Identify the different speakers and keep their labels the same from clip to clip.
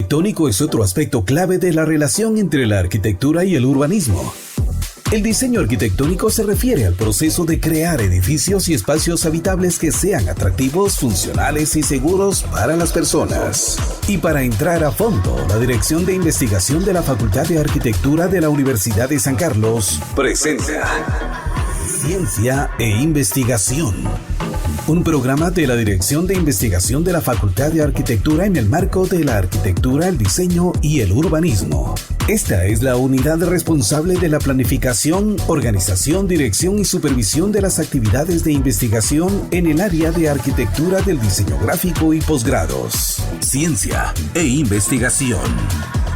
Speaker 1: arquitectónico es otro aspecto clave de la relación entre la arquitectura y el urbanismo. El diseño arquitectónico se refiere al proceso de crear edificios y espacios habitables que sean atractivos, funcionales y seguros para las personas. Y para entrar a fondo, la Dirección de Investigación de la Facultad de Arquitectura de la Universidad de San Carlos presenta Ciencia e Investigación. Un programa de la Dirección de Investigación de la Facultad de Arquitectura en el marco de la arquitectura, el diseño y el urbanismo. Esta es la unidad responsable de la planificación, organización, dirección y supervisión de las actividades de investigación en el área de arquitectura del diseño gráfico y posgrados. Ciencia e Investigación.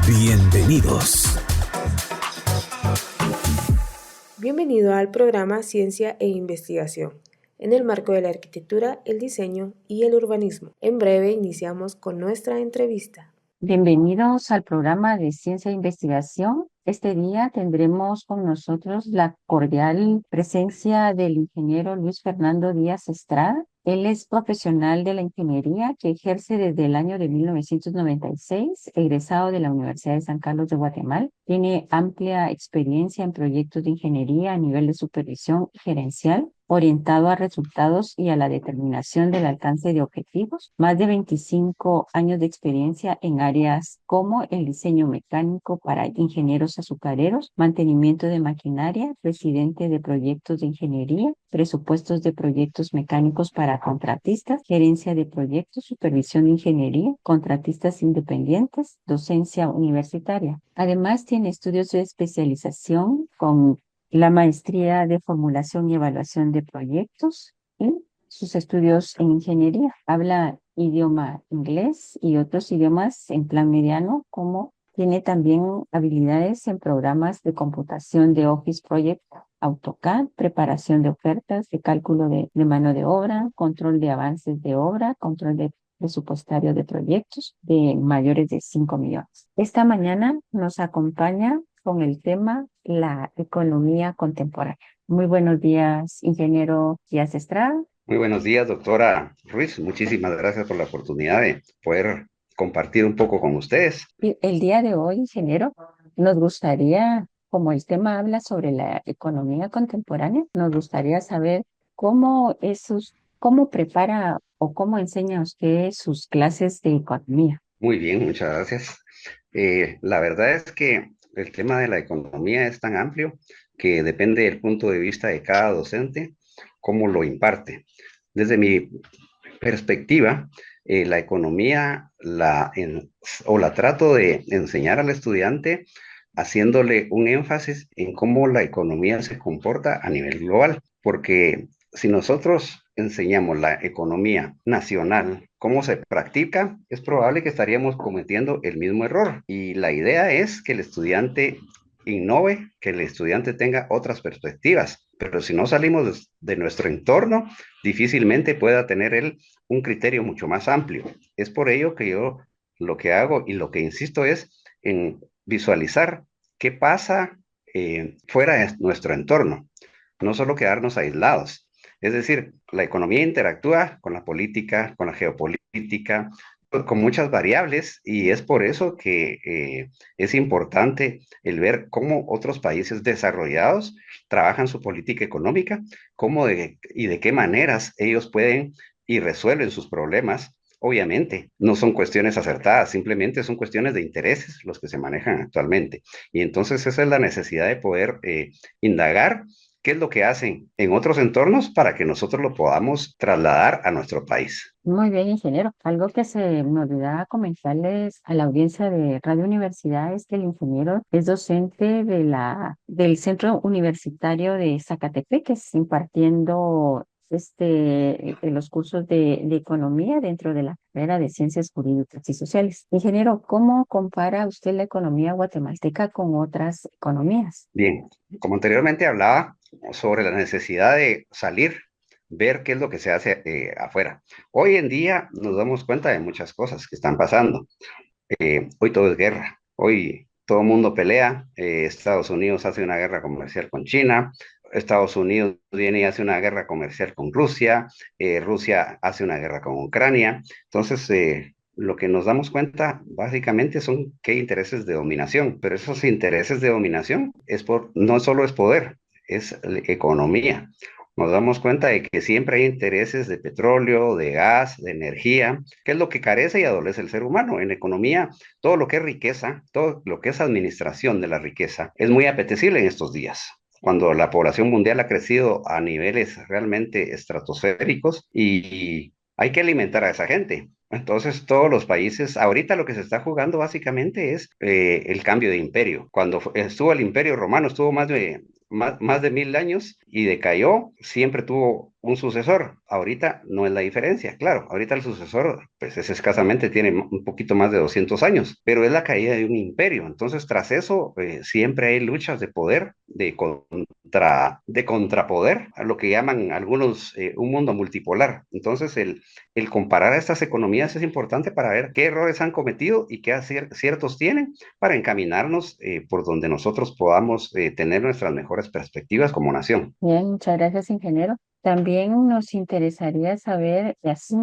Speaker 1: Bienvenidos.
Speaker 2: Bienvenido al programa Ciencia e Investigación, en el marco de la arquitectura, el diseño y el urbanismo. En breve iniciamos con nuestra entrevista.
Speaker 3: Bienvenidos al programa de Ciencia e Investigación. Este día tendremos con nosotros la cordial presencia del ingeniero Luis Fernando Díaz Estrada. Él es profesional de la ingeniería que ejerce desde el año de 1996, egresado de la Universidad de San Carlos de Guatemala. Tiene amplia experiencia en proyectos de ingeniería a nivel de supervisión gerencial, orientado a resultados y a la determinación del alcance de objetivos. Más de 25 años de experiencia en áreas como el diseño mecánico para ingenieros azucareros, mantenimiento de maquinaria, presidente de proyectos de ingeniería, presupuestos de proyectos mecánicos para contratistas, gerencia de proyectos, supervisión de ingeniería, contratistas independientes, docencia universitaria. Además, tiene estudios de especialización con la maestría de formulación y evaluación de proyectos y sus estudios en ingeniería. Habla idioma inglés y otros idiomas en plan mediano, como tiene también habilidades en programas de computación de Office Project, AutoCAD, preparación de ofertas, de cálculo de mano de obra, control de avances de obra, control de presupuestario de proyectos de mayores de 5 millones. Esta mañana nos acompaña con el tema la economía contemporánea. Muy buenos días, ingeniero Díaz Estrada.
Speaker 4: Muy buenos días, doctora Ruiz. Muchísimas gracias por la oportunidad de poder compartir un poco con ustedes.
Speaker 3: El día de hoy, ingeniero, nos gustaría, como el tema habla sobre la economía contemporánea, nos gustaría saber cómo prepara o cómo enseña usted sus clases de economía.
Speaker 4: Muy bien, muchas gracias. La verdad es que el tema de la economía es tan amplio que depende del punto de vista de cada docente, cómo lo imparte. Desde mi perspectiva, la economía la trato de enseñar al estudiante haciéndole un énfasis en cómo la economía se comporta a nivel global, porque si nosotros enseñamos la economía nacional, cómo se practica, es probable que estaríamos cometiendo el mismo error. Y la idea es que el estudiante innove, que el estudiante tenga otras perspectivas. Pero si no salimos de nuestro entorno, difícilmente pueda tener él un criterio mucho más amplio. Es por ello que yo lo que hago y lo que insisto es en visualizar qué pasa fuera de nuestro entorno, no solo quedarnos aislados. Es decir, la economía interactúa con la política, con la geopolítica, con muchas variables, y es por eso que es importante el ver cómo otros países desarrollados trabajan su política económica, y de qué maneras ellos pueden y resuelven sus problemas. Obviamente, no son cuestiones acertadas, simplemente son cuestiones de intereses los que se manejan actualmente. Y entonces esa es la necesidad de poder indagar qué es lo que hacen en otros entornos para que nosotros lo podamos trasladar a nuestro país.
Speaker 3: Muy bien, ingeniero. Algo que se me olvidaba comentarles a la audiencia de Radio Universidad es que el ingeniero es docente del Centro Universitario de Zacatepeques, impartiendo los cursos de economía dentro de la carrera de Ciencias Jurídicas y Sociales. Ingeniero, ¿cómo compara usted la economía guatemalteca con otras economías?
Speaker 4: Bien, como anteriormente hablaba sobre la necesidad de salir, ver qué es lo que se hace afuera. Hoy en día nos damos cuenta de muchas cosas que están pasando. Hoy todo es guerra. Hoy todo el mundo pelea. Estados Unidos hace una guerra comercial con China. Estados Unidos viene y hace una guerra comercial con Rusia. Rusia hace una guerra con Ucrania. Entonces, lo que nos damos cuenta básicamente son que hay intereses de dominación, pero esos intereses de dominación no solo es poder, es economía. Nos damos cuenta de que siempre hay intereses de petróleo, de gas, de energía, que es lo que carece y adolece el ser humano. En economía, todo lo que es riqueza, todo lo que es administración de la riqueza, es muy apetecible en estos días, cuando la población mundial ha crecido a niveles realmente estratosféricos y hay que alimentar a esa gente. Entonces, todos los países, ahorita lo que se está jugando básicamente es el cambio de imperio. Cuando estuvo el imperio romano, estuvo más de 1000 años y decayó, siempre tuvo un sucesor. Ahorita no es la diferencia, claro. Ahorita el sucesor, pues es escasamente, tiene un poquito más de 200 años, pero es la caída de un imperio. Entonces, tras eso, siempre hay luchas de poder, de contrapoder, a lo que llaman algunos un mundo multipolar. Entonces, el comparar a estas economías es importante para ver qué errores han cometido y qué aciertos tienen para encaminarnos por donde nosotros podamos tener nuestras mejores perspectivas como nación.
Speaker 3: Bien, muchas gracias, ingeniero. También nos interesaría saber, y así,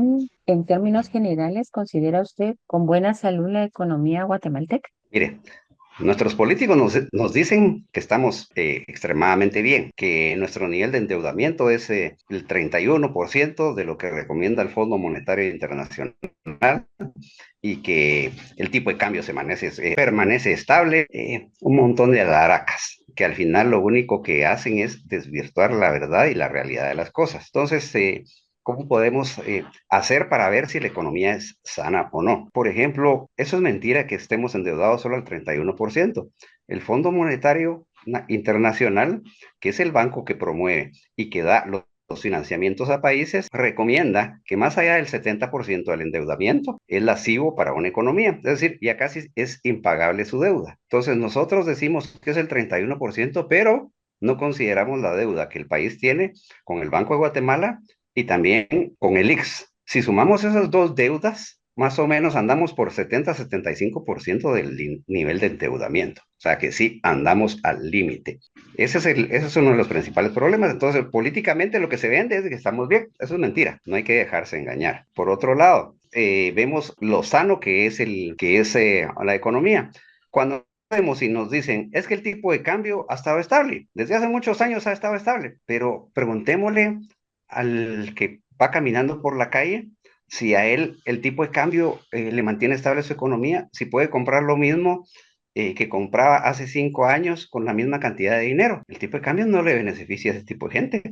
Speaker 3: en términos generales, ¿considera usted con buena salud la economía guatemalteca?
Speaker 4: Mire, nuestros políticos nos dicen que estamos extremadamente bien, que nuestro nivel de endeudamiento es el 31% de lo que recomienda el Fondo Monetario Internacional y que el tipo de cambio permanece estable, un montón de alaracas que al final lo único que hacen es desvirtuar la verdad y la realidad de las cosas. Entonces, ¿cómo podemos hacer para ver si la economía es sana o no? Por ejemplo, eso es mentira que estemos endeudados solo al 31%. El Fondo Monetario Internacional, que es el banco que promueve y que da los financiamientos a países, recomienda que más allá del 70% del endeudamiento es lascivo para una economía, es decir, ya casi es impagable su deuda. Entonces nosotros decimos que es el 31%, pero no consideramos la deuda que el país tiene con el Banco de Guatemala y también con el IX. Si sumamos esas dos deudas, más o menos andamos por 70-75% del nivel de endeudamiento. O sea que sí, andamos al límite. Ese es uno de los principales problemas. Entonces, políticamente lo que se vende es que estamos bien. Eso es mentira. No hay que dejarse engañar. Por otro lado, vemos lo sano que es la economía. Cuando vemos y nos dicen, es que el tipo de cambio ha estado estable. Desde hace muchos años ha estado estable. Pero preguntémosle al que va caminando por la calle si a él el tipo de cambio le mantiene estable su economía, si puede comprar lo mismo que compraba hace 5 años con la misma cantidad de dinero. El tipo de cambio no le beneficia a ese tipo de gente,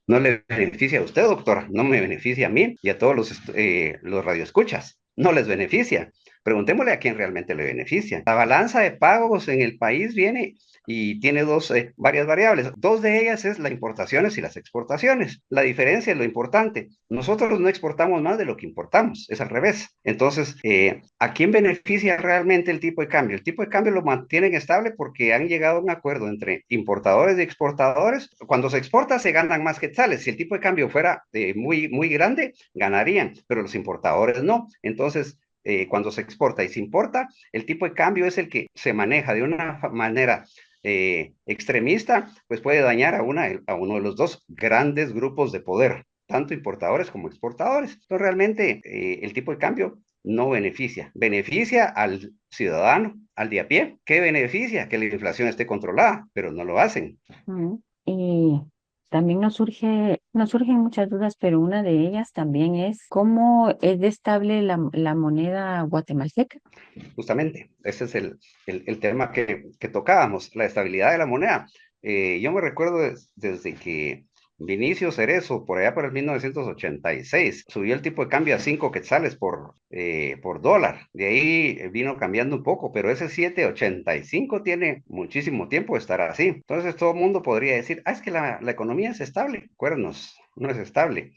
Speaker 4: no le beneficia a usted, doctora, no me beneficia a mí y a todos los radioescuchas, no les beneficia. Preguntémosle a quién realmente le beneficia. La balanza de pagos en el país viene y tiene varias variables. Dos de ellas es las importaciones y las exportaciones. La diferencia es lo importante. Nosotros no exportamos más de lo que importamos, es al revés. Entonces, ¿a quién beneficia realmente el tipo de cambio? El tipo de cambio lo mantienen estable porque han llegado a un acuerdo entre importadores y exportadores. Cuando se exporta se ganan más quetzales. Si el tipo de cambio fuera muy, muy grande, ganarían, pero los importadores no. Entonces, cuando se exporta y se importa, el tipo de cambio es el que se maneja de una manera extremista, pues puede dañar a uno de los dos grandes grupos de poder, tanto importadores como exportadores. Entonces, realmente el tipo de cambio no beneficia al ciudadano, al de a pie. ¿Qué beneficia? Que la inflación esté controlada, pero no lo hacen.
Speaker 3: Y también nos surgen muchas dudas, pero una de ellas también es cómo es de estable la moneda guatemalteca.
Speaker 4: Justamente, ese es el tema que tocábamos, la estabilidad de la moneda. Yo me recuerdo desde que Vinicio Cerezo, por allá por el 1986, subió el tipo de cambio a 5 quetzales por dólar. De ahí vino cambiando un poco, pero ese 7,85 tiene muchísimo tiempo de estar así. Entonces todo el mundo podría decir, es que la economía es estable. Cuernos, no es estable.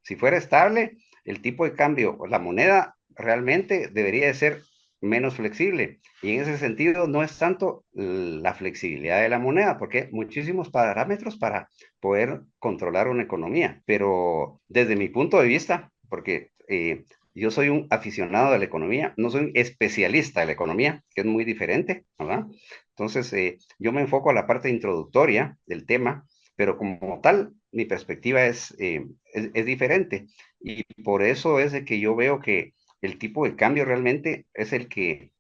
Speaker 4: Si fuera estable, el tipo de cambio, la moneda realmente debería de ser menos flexible. Y en ese sentido no es tanto la flexibilidad de la moneda, porque hay muchísimos parámetros para poder controlar una economía. Pero desde mi punto de vista, porque yo soy un aficionado de la economía, no soy un especialista de la economía, que es muy diferente, ¿verdad? Entonces, yo me enfoco a la parte introductoria del tema, pero como tal, mi perspectiva es diferente. Y por eso es de que yo veo que el tipo de cambio realmente es el que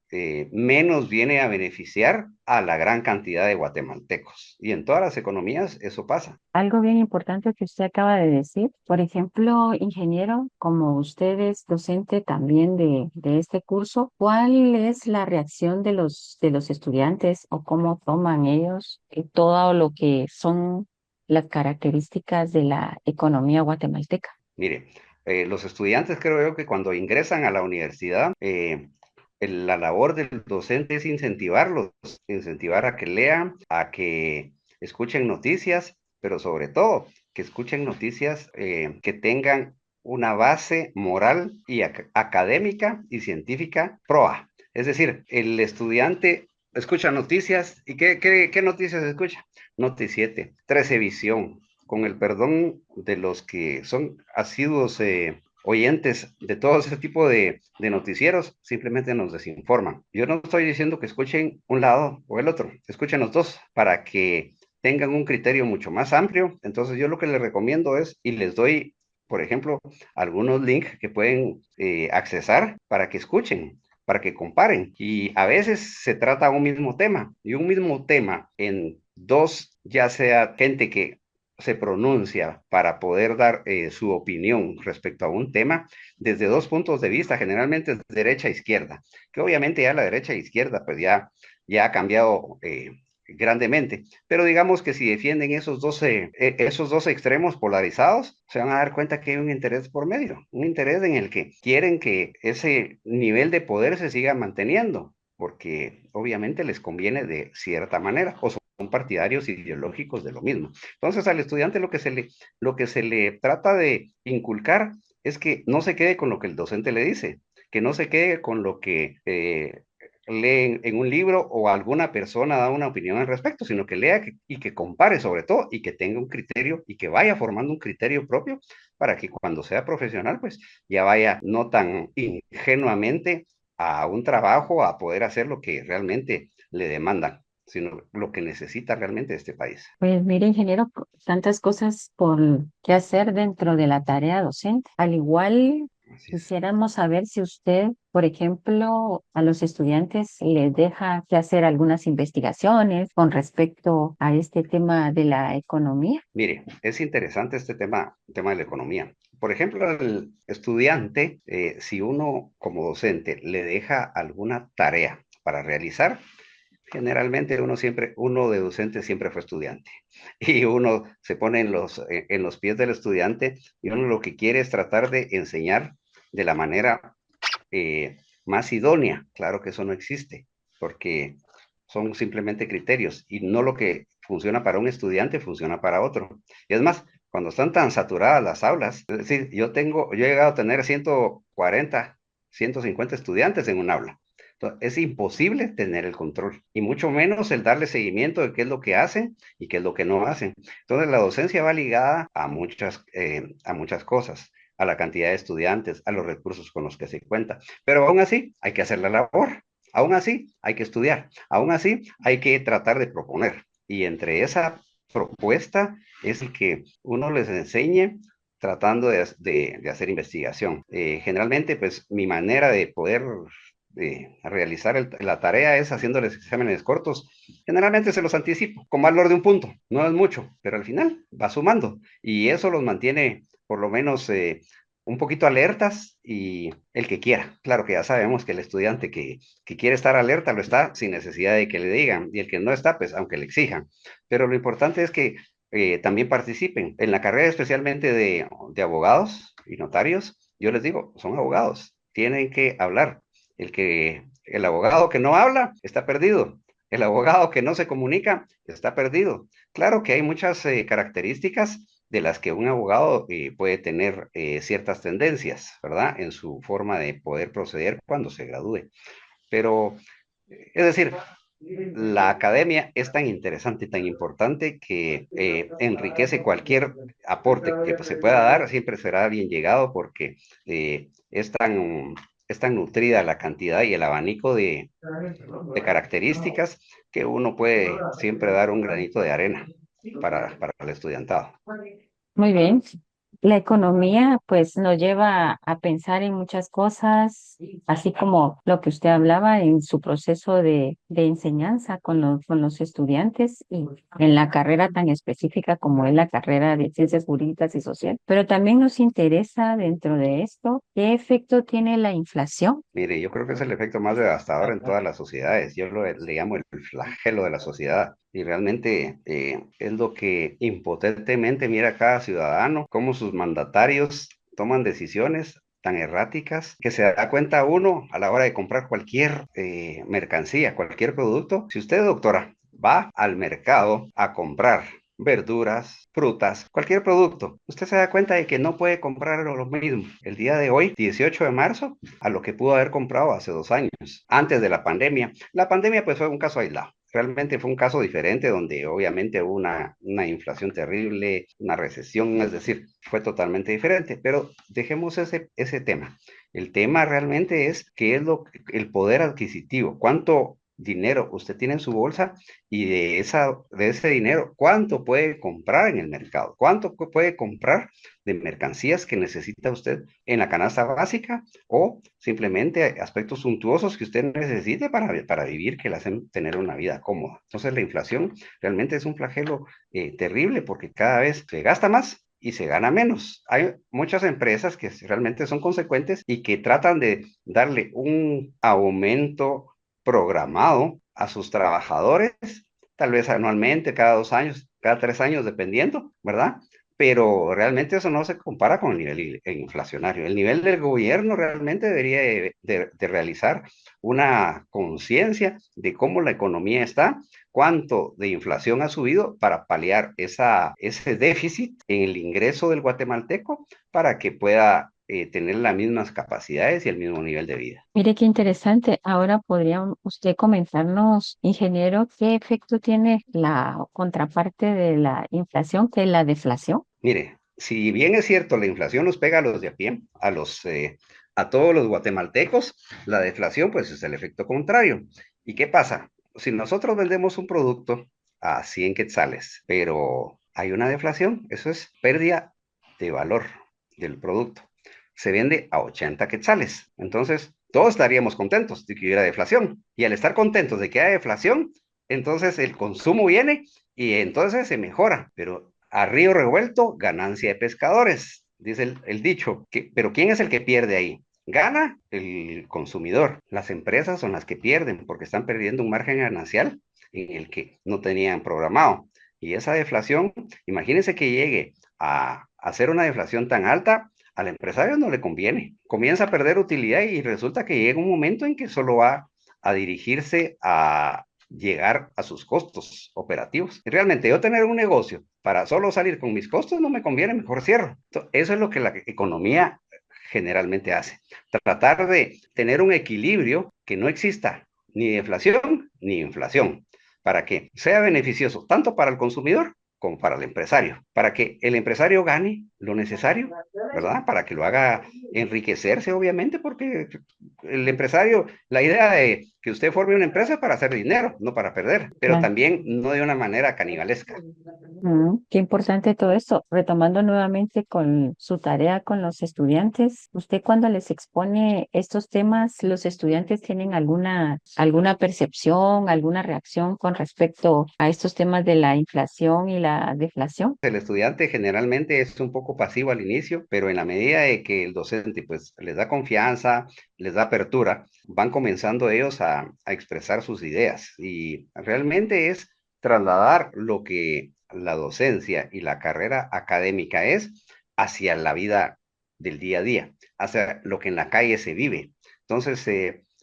Speaker 4: menos viene a beneficiar a la gran cantidad de guatemaltecos. Y en todas las economías eso pasa.
Speaker 3: Algo bien importante que usted acaba de decir, por ejemplo, ingeniero, como usted es docente también de este curso, ¿cuál es la reacción de los estudiantes o cómo toman ellos todo lo que son las características de la economía guatemalteca?
Speaker 4: Mire, los estudiantes creo yo que cuando ingresan a la universidad, la labor del docente es incentivarlos, incentivar a que lean, a que escuchen noticias, pero sobre todo que escuchen noticias que tengan una base moral y académica y científica proa. Es decir, el estudiante escucha noticias y ¿qué noticias escucha? Noticiete, 13 Visión, con el perdón de los que son asiduos oyentes de todo ese tipo de noticieros, simplemente nos desinforman. Yo no estoy diciendo que escuchen un lado o el otro, escuchen los dos para que tengan un criterio mucho más amplio. Entonces yo lo que les recomiendo es, y les doy, por ejemplo, algunos links que pueden accesar para que escuchen, para que comparen. Y a veces se trata un mismo tema, y un mismo tema en dos, ya sea gente que se pronuncia para poder dar su opinión respecto a un tema desde dos puntos de vista, generalmente de derecha e izquierda, que obviamente ya la derecha e izquierda pues ya ha cambiado grandemente, pero digamos que si defienden esos dos extremos polarizados, se van a dar cuenta que hay un interés por medio, un interés en el que quieren que ese nivel de poder se siga manteniendo, porque obviamente les conviene de cierta manera, o son partidarios ideológicos de lo mismo. Entonces al estudiante lo que se le trata de inculcar es que no se quede con lo que el docente le dice, que no se quede con lo que lee en un libro o alguna persona da una opinión al respecto, sino que lea y que compare sobre todo y que tenga un criterio y que vaya formando un criterio propio para que cuando sea profesional pues ya vaya no tan ingenuamente a un trabajo a poder hacer lo que realmente le demandan, sino lo que necesita realmente este país.
Speaker 3: Pues mire, ingeniero, tantas cosas por qué hacer dentro de la tarea docente. Al igual,
Speaker 4: Así es.
Speaker 3: quisiéramos saber si usted, por ejemplo, a los estudiantes les deja que hacer algunas investigaciones con respecto a este tema de la economía.
Speaker 4: Mire, es interesante este tema de la economía. Por ejemplo, al estudiante, si uno como docente le deja alguna tarea para realizar, generalmente uno de docente siempre fue estudiante y uno se pone en los pies del estudiante y uno lo que quiere es tratar de enseñar de la manera más idónea. Claro que eso no existe, porque son simplemente criterios y no lo que funciona para un estudiante funciona para otro. Y es más, cuando están tan saturadas las aulas, es decir, yo he llegado a tener 140, 150 estudiantes en un aula. Entonces, es imposible tener el control y mucho menos el darle seguimiento de qué es lo que hacen y qué es lo que no hacen. Entonces, la docencia va ligada a muchas cosas, a la cantidad de estudiantes, a los recursos con los que se cuenta. Pero aún así, hay que hacer la labor. Aún así, hay que estudiar. Aún así, hay que tratar de proponer. Y entre esa propuesta es el que uno les enseñe tratando de hacer investigación. Generalmente, pues mi manera de poder realizar la tarea es haciéndoles exámenes cortos. Generalmente se los anticipo con valor de un punto. No es mucho, pero al final va sumando. Y eso los mantiene por lo menos un poquito alertas y el que quiera. Claro que ya sabemos que el estudiante que quiere estar alerta lo está sin necesidad de que le digan y el que no está, pues aunque le exijan. Pero lo importante es que también participen. En la carrera especialmente de abogados y notarios, yo les digo, son abogados, tienen que hablar. El abogado que no habla está perdido. El abogado que no se comunica está perdido. Claro que hay muchas características de las que un abogado puede tener ciertas tendencias, ¿verdad? En su forma de poder proceder cuando se gradúe. Pero, es decir, la academia es tan interesante y tan importante que enriquece cualquier aporte que pues, se pueda dar, siempre será bien llegado porque es tan nutrida la cantidad y el abanico de características que uno puede siempre dar un granito de arena para el estudiantado.
Speaker 3: Muy bien. La economía pues nos lleva a pensar en muchas cosas, así como lo que usted hablaba en su proceso de enseñanza con los estudiantes y en la carrera tan específica como es la carrera de Ciencias Jurídicas y Sociales. Pero también nos interesa dentro de esto, ¿qué efecto tiene la inflación?
Speaker 4: Mire, yo creo que es el efecto más devastador en todas las sociedades. Yo le llamo el flagelo de la sociedad. Y realmente es lo que impotentemente mira cada ciudadano, cómo sus mandatarios toman decisiones tan erráticas que se da cuenta uno a la hora de comprar cualquier mercancía, cualquier producto. Si usted, doctora, va al mercado a comprar verduras, frutas, cualquier producto, usted se da cuenta de que no puede comprar lo mismo el día de hoy, 18 de marzo, a lo que pudo haber comprado hace 2 años, antes de la pandemia. La pandemia pues fue un caso aislado. Realmente fue un caso diferente donde obviamente hubo una inflación terrible, una recesión, es decir, fue totalmente diferente, pero dejemos ese tema. El tema realmente es qué es el poder adquisitivo, cuánto dinero usted tiene en su bolsa y de ese dinero, ¿cuánto puede comprar en el mercado? ¿Cuánto puede comprar de mercancías que necesita usted en la canasta básica o simplemente aspectos suntuosos que usted necesite para vivir, que le hacen tener una vida cómoda? Entonces la inflación realmente es un flagelo terrible porque cada vez se gasta más y se gana menos. Hay muchas empresas que realmente son consecuentes y que tratan de darle un aumento programado a sus trabajadores, tal vez anualmente, cada 2 años, cada 3 años, dependiendo, ¿verdad? Pero realmente eso no se compara con el nivel inflacionario. El nivel del gobierno realmente debería de realizar una conciencia de cómo la economía está, cuánto de inflación ha subido para paliar ese déficit en el ingreso del guatemalteco para que pueda tener las mismas capacidades y el mismo nivel de vida.
Speaker 3: Mire qué interesante. Ahora podría usted comentarnos, ingeniero, qué efecto tiene la contraparte de la inflación, que es la deflación.
Speaker 4: Mire, si bien es cierto, la inflación nos pega a los de a pie, a todos los guatemaltecos, la deflación pues es el efecto contrario. ¿Y qué pasa? Si nosotros vendemos un producto a 100 quetzales, pero hay una deflación, eso es pérdida de valor del producto. Se vende a 80 quetzales. Entonces, todos estaríamos contentos de que hubiera deflación. Y al estar contentos de que haya deflación, entonces el consumo viene y entonces se mejora. Pero a río revuelto, ganancia de pescadores, dice el dicho. Pero ¿quién es el que pierde ahí? Gana el consumidor. Las empresas son las que pierden porque están perdiendo un margen ganancial en el que no tenían programado. Y esa deflación, imagínense que llegue a hacer una deflación tan alta, al empresario no le conviene. Comienza a perder utilidad y resulta que llega un momento en que solo va a dirigirse a llegar a sus costos operativos. Y realmente yo tener un negocio para solo salir con mis costos no me conviene, mejor cierro. Eso es lo que la economía generalmente hace. Tratar de tener un equilibrio que no exista ni deflación ni inflación, para que sea beneficioso tanto para el consumidor como para el empresario, para que el empresario gane lo necesario, ¿verdad? Para que lo haga enriquecerse, obviamente, porque el empresario, la idea de que usted forme una empresa es para hacer dinero, no para perder, pero
Speaker 3: Claro.
Speaker 4: también no de una manera canibalesca.
Speaker 3: Qué importante todo esto. Retomando nuevamente con su tarea con los estudiantes, usted cuando les expone estos temas, ¿los estudiantes tienen alguna percepción, alguna reacción con respecto a estos temas de la inflación y la deflación?
Speaker 4: El estudiante generalmente es un poco pasivo al inicio, pero en la medida de que el docente pues les da confianza, les da apertura, van comenzando ellos a expresar sus ideas y realmente es trasladar lo que la docencia y la carrera académica es hacia la vida del día a día, hacia lo que en la calle se vive. Entonces,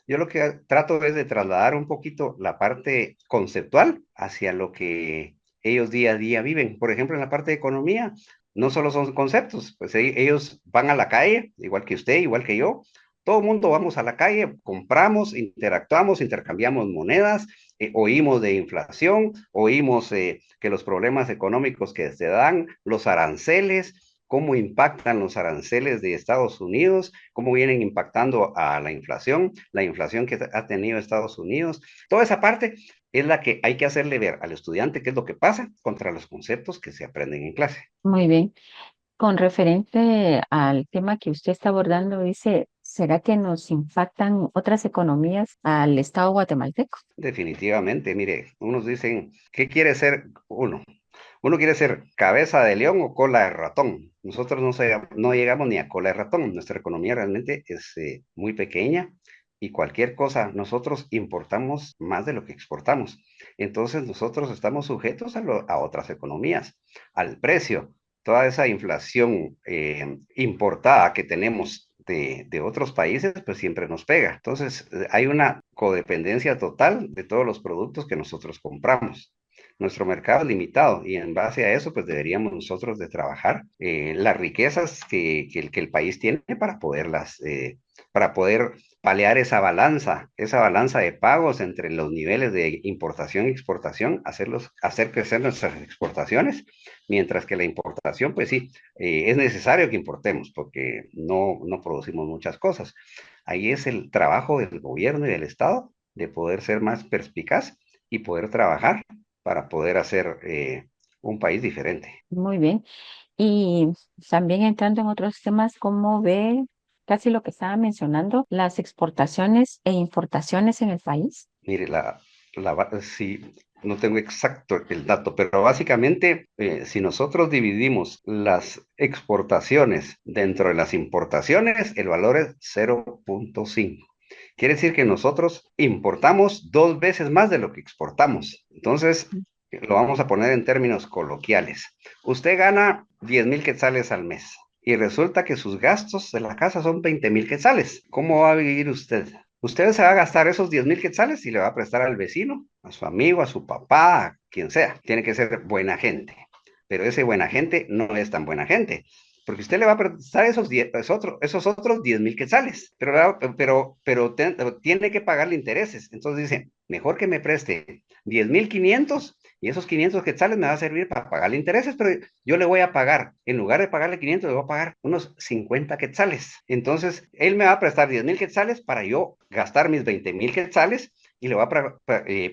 Speaker 4: yo lo que trato es de trasladar un poquito la parte conceptual hacia lo que ellos día a día viven. Por ejemplo, en la parte de economía, no solo son conceptos, pues ellos van a la calle, igual que usted, igual que yo. Todo el mundo vamos a la calle, compramos, interactuamos, intercambiamos monedas, oímos de inflación, oímos que los problemas económicos que se dan, los aranceles, cómo impactan los aranceles de Estados Unidos, cómo vienen impactando a la inflación que ha tenido Estados Unidos. Toda esa parte es la que hay que hacerle ver al estudiante qué es lo que pasa contra los conceptos que se aprenden en clase.
Speaker 3: Muy bien. Con referente al tema que usted está abordando, dice, ¿será que nos impactan otras economías al Estado guatemalteco?
Speaker 4: Definitivamente, mire, unos dicen, ¿qué quiere ser uno? Uno quiere ser cabeza de león o cola de ratón. Nosotros no llegamos ni a cola de ratón. Nuestra economía realmente es muy pequeña y cualquier cosa, nosotros importamos más de lo que exportamos. Entonces nosotros estamos sujetos a otras economías, al precio. Toda esa inflación importada que tenemos de otros países, pues siempre nos pega. Entonces hay una codependencia total de todos los productos que nosotros compramos. Nuestro mercado es limitado y en base a eso, pues deberíamos nosotros de trabajar las riquezas que el país tiene para poder paliar esa balanza de pagos entre los niveles de importación y exportación, hacer crecer nuestras exportaciones, mientras que la importación, pues sí, es necesario que importemos porque no producimos muchas cosas. Ahí es el trabajo del gobierno y del Estado de poder ser más perspicaz y poder trabajar para poder hacer un país diferente.
Speaker 3: Muy bien. Y también entrando en otros temas, ¿cómo ve casi lo que estaba mencionando, las exportaciones e importaciones en el país?
Speaker 4: Mire, sí, no tengo exacto el dato, pero básicamente, si nosotros dividimos las exportaciones dentro de las importaciones, el valor es 0.5. Quiere decir que nosotros importamos 2 veces más de lo que exportamos. Entonces, lo vamos a poner en términos coloquiales. Usted gana 10,000 quetzales al mes y resulta que sus gastos de la casa son 20,000 quetzales. ¿Cómo va a vivir usted? Usted se va a gastar esos 10,000 quetzales y le va a prestar al vecino, a su amigo, a su papá, a quien sea. Tiene que ser buena gente. Pero ese buena gente no es tan buena gente. Porque usted le va a prestar esos otros 10,000 quetzales, pero tiene que pagarle intereses. Entonces dice, mejor que me preste 10,500 y esos 500 quetzales me va a servir para pagarle intereses, pero yo le voy a pagar, en lugar de pagarle 500, le voy a pagar unos 50 quetzales. Entonces, él me va a prestar 10,000 quetzales para yo gastar mis 20,000 quetzales y le va a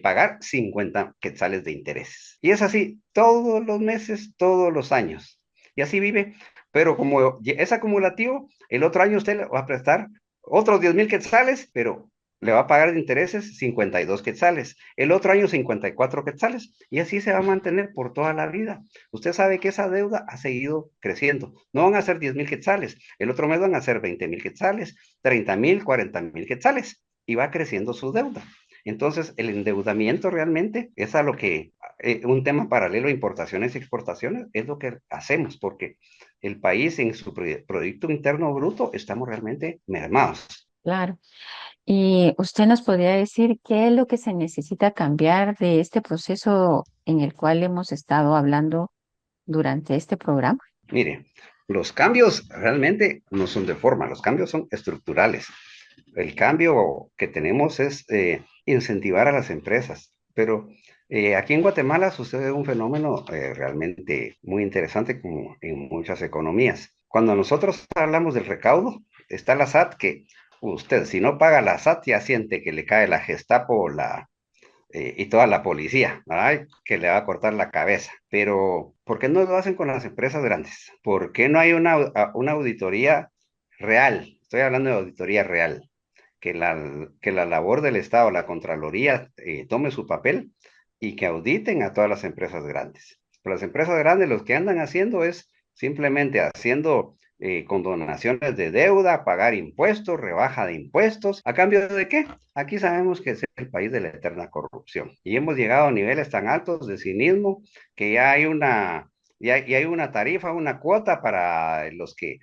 Speaker 4: pagar 50 quetzales de intereses. Y es así todos los meses, todos los años. Y así vive, pero como es acumulativo, el otro año usted le va a prestar otros 10,000 quetzales, pero le va a pagar de intereses 52 quetzales, el otro año 54 quetzales, y así se va a mantener por toda la vida. Usted sabe que esa deuda ha seguido creciendo. No van a ser 10,000 quetzales, el otro mes van a ser 20,000 quetzales, 30,000, 40,000 quetzales, y va creciendo su deuda. Entonces, el endeudamiento realmente es a lo que, un tema paralelo a importaciones y exportaciones, es lo que hacemos, porque el país en su Producto Interno Bruto estamos realmente mermados.
Speaker 3: Claro. ¿Y usted nos podría decir qué es lo que se necesita cambiar de este proceso en el cual hemos estado hablando durante este programa?
Speaker 4: Mire, los cambios realmente no son de forma, los cambios son estructurales. El cambio que tenemos es incentivar a las empresas, pero aquí en Guatemala sucede un fenómeno realmente muy interesante como en muchas economías. Cuando nosotros hablamos del recaudo, está la SAT que usted, si no paga la SAT, ya siente que le cae la Gestapo y toda la policía, ¿verdad? Que le va a cortar la cabeza. Pero, ¿por qué no lo hacen con las empresas grandes? ¿Por qué no hay una auditoría real? Estoy hablando de auditoría real. Que la labor del Estado, la Contraloría, tome su papel y que auditen a todas las empresas grandes. Pero las empresas grandes lo que andan haciendo es simplemente haciendo condonaciones de deuda, pagar impuestos, rebaja de impuestos. ¿A cambio de qué? Aquí sabemos que es el país de la eterna corrupción. Y hemos llegado a niveles tan altos de cinismo que ya hay una tarifa, una cuota para los que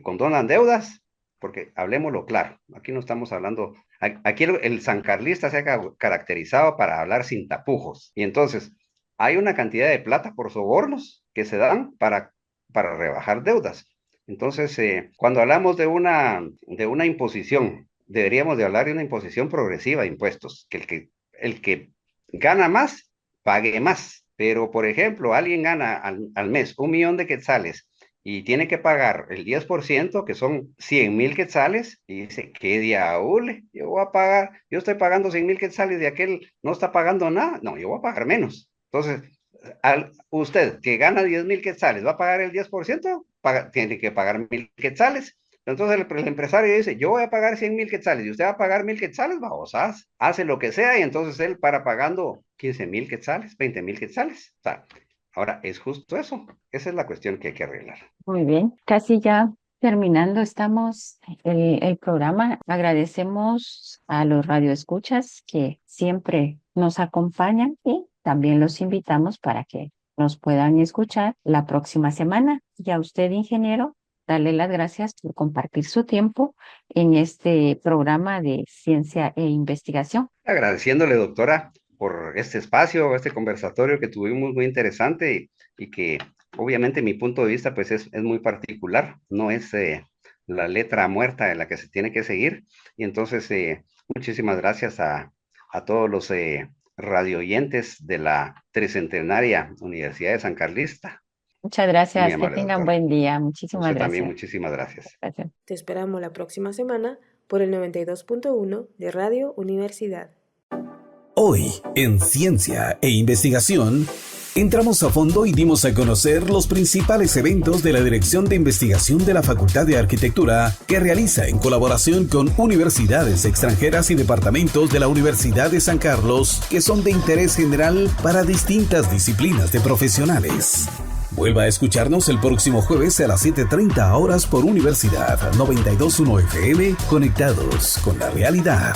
Speaker 4: condonan deudas, porque hablemoslo claro, aquí no estamos hablando, aquí el sancarlista se ha caracterizado para hablar sin tapujos. Y entonces, hay una cantidad de plata por sobornos que se dan para rebajar deudas. Entonces, cuando hablamos de una imposición, deberíamos de hablar de una imposición progresiva de impuestos, que el que gana más, pague más. Pero, por ejemplo, alguien gana al mes 1,000,000 de quetzales y tiene que pagar el 10%, que son 100,000 quetzales, y dice, ¿qué diablo? Yo estoy pagando 100,000 quetzales y aquel no está pagando nada. No, yo voy a pagar menos. Entonces, usted que gana 10,000 quetzales, ¿va a pagar el 10%? tiene que pagar 1,000 quetzales. Entonces el empresario dice, yo voy a pagar 100,000 quetzales, y usted va a pagar 1,000 quetzales, babosas, hace lo que sea, y entonces él para pagando 15,000 quetzales, 20,000 quetzales. O sea, ahora es justo eso. Esa es la cuestión que hay que arreglar.
Speaker 3: Muy bien, casi ya terminando estamos el programa. Agradecemos a los radioescuchas que siempre nos acompañan y también los invitamos para que nos puedan escuchar la próxima semana. Y a usted, ingeniero, darle las gracias por compartir su tiempo en este programa de ciencia e investigación.
Speaker 4: Agradeciéndole, doctora, por este espacio, este conversatorio que tuvimos muy interesante y que obviamente mi punto de vista pues es muy particular, no es la letra muerta en la que se tiene que seguir. Y entonces muchísimas gracias a todos los radioyentes de la tricentenaria Universidad de San Carlista.
Speaker 3: Muchas gracias,
Speaker 4: Muy amable,
Speaker 3: que tengan
Speaker 4: doctora.
Speaker 3: buen día. Muchísimas
Speaker 4: Usted
Speaker 3: gracias.
Speaker 4: también, muchísimas gracias.
Speaker 3: Gracias.
Speaker 2: Te esperamos la próxima semana por el 92.1 de Radio Universidad.
Speaker 1: Hoy, en Ciencia e Investigación, entramos a fondo y dimos a conocer los principales eventos de la Dirección de Investigación de la Facultad de Arquitectura que realiza en colaboración con universidades extranjeras y departamentos de la Universidad de San Carlos que son de interés general para distintas disciplinas de profesionales. Vuelva a escucharnos el próximo jueves a las 7:30 horas por Universidad 92.1 FM, conectados con la realidad.